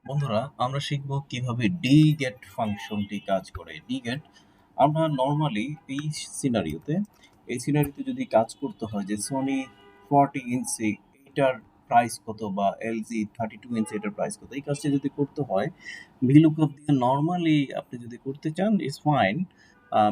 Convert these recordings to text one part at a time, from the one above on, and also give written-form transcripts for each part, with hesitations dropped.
বন্ধুরা আমরা শিখব কিভাবে DGET ফাংশনটি কাজ করে। DGET আমরা নরমালি এই সিনারিওতে যদি কাজ করতে হয় যে সনি 40 ইঞ্চি এটার প্রাইস কত বা এলজি 32 ইঞ্চি এটার প্রাইস কত, এই কাজটা যদি করতে হয় ভিলুকআপ দিয়ে নরমালি আপনি যদি করতে চান ইটস ফাইন।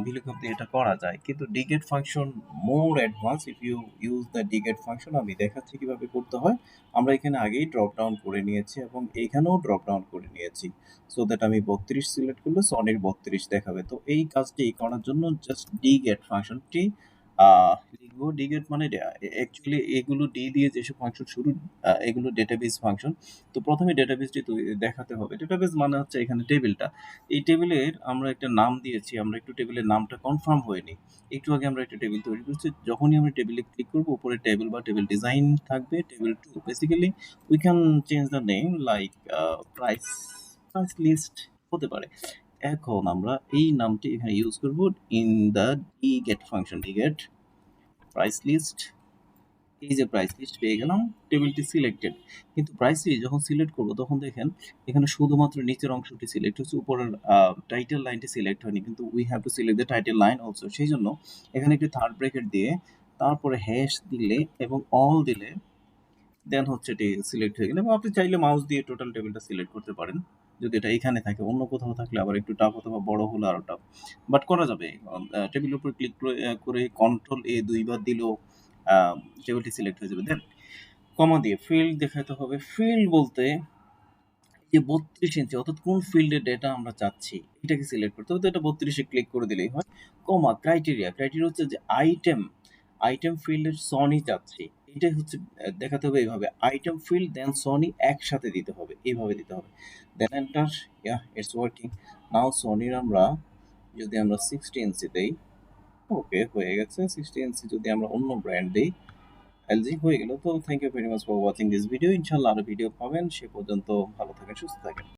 ভিলুকআপ দিয়ে এটা করা যায়, কিন্তু DGET function more advance. If you use the DGET function, আমি দেখাচ্ছি কিভাবে করতে হয়। আমরা এখানে আগেই ড্রপ ডাউন করে নিয়েছি এবং এইখানেও ড্রপ ডাউন করে নিয়েছি, সো দ্যাট আমি 32 সিলেক্ট করলে সনির 32 দেখাবে। তো এই কাজটি করার জন্য জাস্ট ডিগেট ফাংশনটি লিখবো। ডিগেট মানে অ্যাকচুয়ালি এগুলো ডি দিয়ে যেসব ফাংশন শুরু, এগুলো ডেটাবেস ফাংশন। তো প্রথমে ডেটাবেসটি দেখাতে হবে। ডেটাবেস মানে হচ্ছে এখানে টেবিলটা, এই টেবিলের আমরা একটা নাম দিয়েছি। আমরা একটু টেবিলের নামটা কনফার্ম হয়নি, একটু আগে আমরা একটা টেবিল তৈরি করছি। যখনই আমরা টেবিলে ক্লিক করবো উপরে টেবিল বা টেবিল ডিজাইন থাকবে, table two. Basically we can change the name like price price list হতে পারে। এখন আমরা এই নামটি এখানে ইউজ করব in the DGET function. DGET price list, এই যে প্রাইস লিস্ট পেয়ে গেলাম, টেবিলটি সিলেক্টেড। কিন্তু প্রাইস লিস্ট যখন সিলেক্ট করবো তখন দেখেন এখানে শুধুমাত্র নিচের অংশটি সিলেক্ট হচ্ছে, উপরের টাইটেল লাইনটি সিলেক্ট হয়নি। কিন্তু we have to select the title line also. সেই জন্য এখানে একটি থার্ড ব্র্যাকেট দিয়ে তারপরে হ্যাশ দিলে এবং অল দিলে দেন হচ্ছে এটি সিলেক্ট হয়ে গেল। এবং আপনি চাইলে মাউস দিয়ে টোটাল টেবিলটা সিলেক্ট করতে পারেন। যদি এটা এখানে থাকে, অন্য কোথাও থাকলে আবার একটু টাফ অথবা বড় হলে আরো টাফ, বাট করা যাবে। টেবিলের উপর ক্লিক করে কন্ট্রোল এ দুইবার দিলেও টেবিলটি সিলেক্ট হয়ে যাবে। দেন কমা দিয়ে ফিল্ড দেখাতে হবে। ফিল্ড বলতে যে 32 ইঞ্চি অর্থাৎ কোন ফিল্ডের ডেটা আমরা চাচ্ছি এটাকে সিলেক্ট করতে হবে। তো এটা 32-এ ক্লিক করে দিলেই হয়। কমা ক্রাইটেরিয়া, ক্রাইটেরিয়া হচ্ছে যে আইটেম, আইটেম ফিল্ডের সনি চাচ্ছি, এটাই হচ্ছে দেখাতে হবে এইভাবে। আইটেম ফিল্ড দেন সনি একসাথে দিতে হবে, এইভাবে দিতে হবে। Then enter. Yeah, it's working now. সনির আমরা যদি আমরা 60 ইঞ্চি দেই, ওকে হয়ে গেছে। 60 ইঞ্চি যদি আমরা অন্য ব্র্যান্ড দেই, এলজি হয়ে গেল। তো thank you very much for watching this video. ইনশাল্লাহ আরো ভিডিও পাবেন। সে পর্যন্ত ভালো থাকেন, সুস্থ থাকেন।